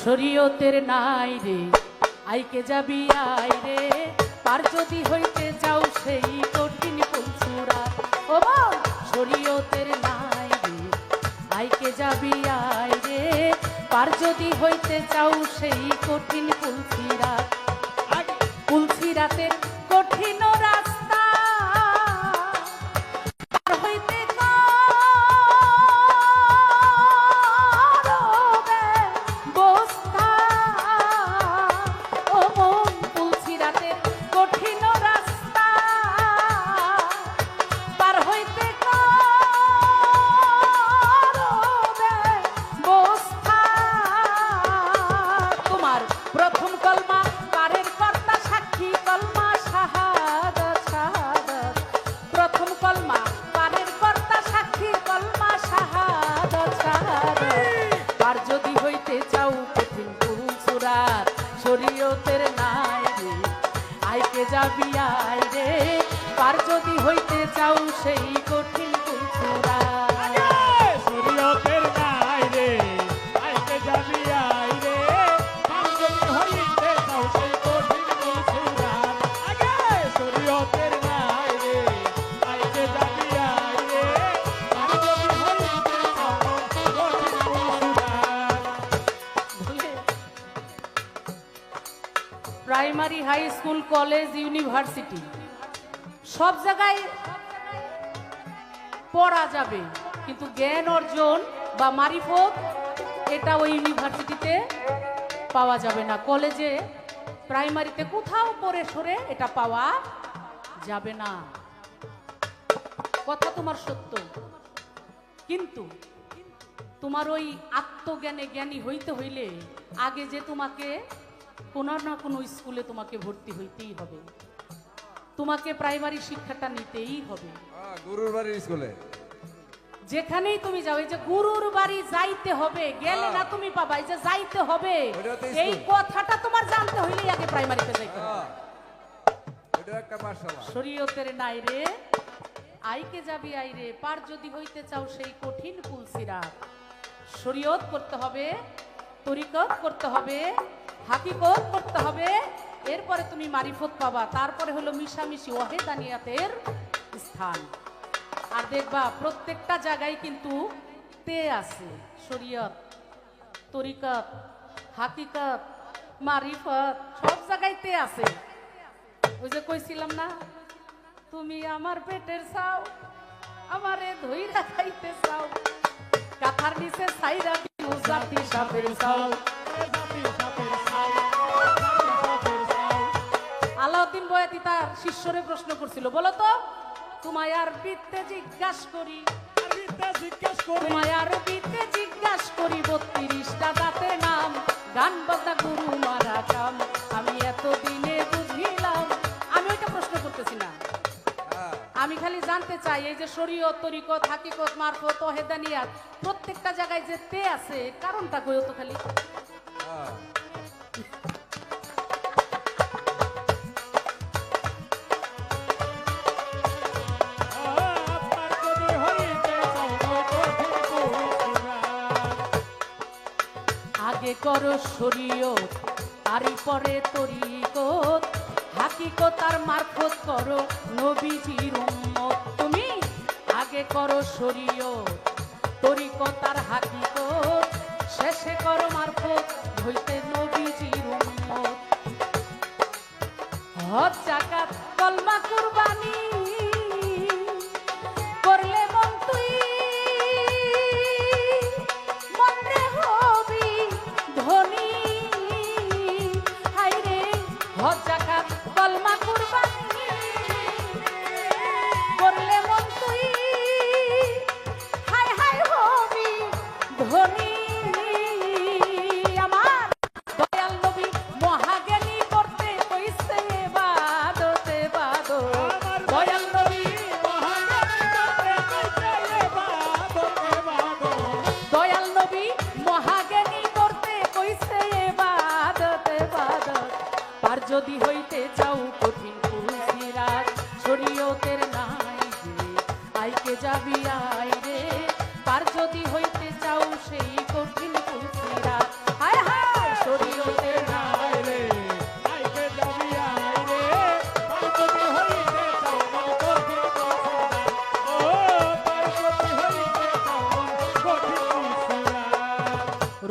শরীয়তের নাই রে আইকে যাবি আই রে, পার যদি হইতে চাও সেই কঠিন ফুলসুরা। ও বল শরীয়তের নাই রে আইকে যাবি আই রে, পার যদি হইতে চাও সেই কঠিন ফুলসিরাত। ফুলসিরাতের কঠিন রাস্তা পার হইতে শরীয়তের নাই রে আইকে যাবি আই রে, পার যদি হইতে চাও সেই কঠিন ফুলসুরা। শরীয়তের নাই রে আইকে যাবি আই রে, পার যদি হইতে চাও সেই কঠিন ফুলসুরা। আগে শরীয়তের নাই রে আইকে যাবি আই রে, পার যদি হইতে চাও কঠিন ফুলসুরা। Primary, high school, college, university সব জায়গায় পড়া যাবে, কিন্তু জ্ঞান অর্জন বা মারিফত এটা ওই ইউনিভার্সিটিতে পাওয়া যাবে না। কলেজে, প্রাইমারিতে কোথাও পড়ে সরে এটা পাওয়া যাবে না। কথা তোমার সত্য, কিন্তু তোমার ওই আত্মজ্ঞানে জ্ঞানী হইতে হইলে আগে যে তোমাকে কোনো না কোনো স্কুলে তোমাকে ভর্তি হইতেই হবে, তোমাকে প্রাইমারি শিক্ষাটা নিতেই হবে। গুরুর বাড়ির স্কুলে যেখানেই তুমি যাও, এই যে গুরুর বাড়ি যাইতে হবে, গেলে না তুমি পাবা, এই যে যাইতে হবে এই কথাটা তোমার জানতে হইলেই আগে প্রাইমারিতে যাইতে হবে। এটা একটা মাশাআল্লাহ। শরীয়তের নাই রে আইকে যাবি আই রে, পার যদি হইতে চাও সেই কঠিন ফুলসিরাত। শরীয়ত করতে হবে, তরিকত করতে হবে, হাকিকত করতে হবে, এরপরে তুমি মারিফত পাবা। তারপরে হলো মিশামিশি ওয়াহেদানিয়াতের স্থান। আর দেখবা প্রত্যেকটা জায়গায় কিন্তু তে আছে, শরীয়ত, তরিকত, হাকিকত, মারিফত সব জায়গায় তে আছে। ওই যে কইছিলাম না, তুমি আমার পেটের চাও, আমারে ধইরা খাইতে চাও, কাঁথার নিচে ছাইরা দিও জাতি সাপের চাও। আলাউদ্দিন বয়াতি তার শিষ্যরে প্রশ্ন করছিল, বলো তো তোমায় আর বিদ্যে জিজ্ঞাসা করি, তোমায় আর বিদ্যে জিজ্ঞাসা করি, 32টা দাঁতের নাম, গান বাজনা গুরু মারা কাম, আমি এতদিনে বুঝিলাম। আমি ওইটা প্রশ্ন করতেছি না, আমি খালি জানতে চাই এই যে শরীয়ত, তরিকত, হাকিকত, মারফত, ওয়াহেদানিয়াত প্রত্যেকটা জায়গায় যে তে আছে কারণটা কইও তো খালি। আগে করো শরীয়ত, তারই পরে তরিকত, হাকিকত আর মারফত করো নবীজির উম্মত। তুমি আগে করো শরীয়ত, তরিকত আর হাকিকত, শেষে করো মারফত, হইতে নবীজির উম্মত। হজ, যাকাত, কলমা, কুরবানি করলে মন তুই মনে হবি ধনী। হাই রে হজ, যাকাত, কলমা, কুরবানি করলে মন তুই হাই হাই হবি ধনী। আমার দয়াল নবী মহাজ্ঞানী করতে কইছে ইবাদত ইবাদত। দয়াল নবী দয়াল নবী মহাজ্ঞানী করতে কইছে ইবাদত ইবাদত। পার যদি হইতে চাও কঠিন ফুলসিরাত, শরীয়তের নাই রে আইকে যাবি আই রে, পার যদি হইতে চাও সেই কঠিন ফুলসিরাত। হায় হায়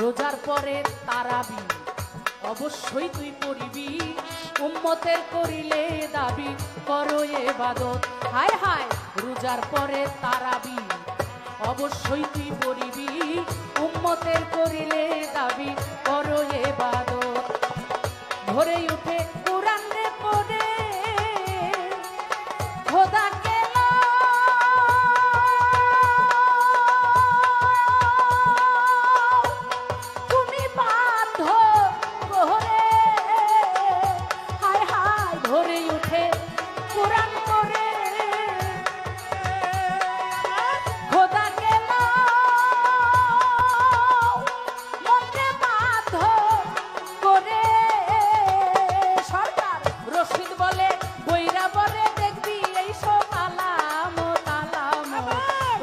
রোজার পরে তারাবি অবশ্যই তুই পড়িবি, উম্মতের করিলে দাবি করো ইবাদত। হায় হায় রোজার পরে তারাবি অবশ্যই তুই পড়িবি, উম্মতের করিলে দাবি করো ইবাদত। ভোরে উঠে কুরআন রে পড়ে খোদাকে তুমি বাধ্য করে, হায় হায় ভোরে উঠে কুরআন পড়ে খোদাকে মনকে বাধ্য করে। সরকার রশিদ বলে বইরা বলে দেখবি এই সব আলামত আলামত।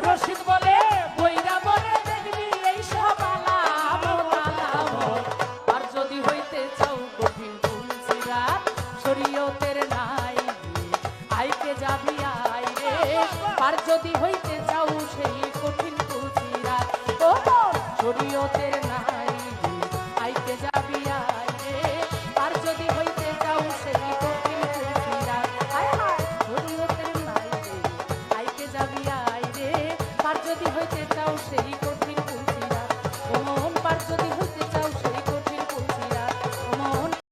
রশিদ বলে বইরা বলে দেখবি এই সব আলামত আলামত। আর যদি হইতে চাও কঠিন ফুলসিরাত শরীয়তের নাই আইকে যাবি আই রে। আর যদি হইতে চাও সেই কঠিন ফুলসিরাত ও শরীয়তের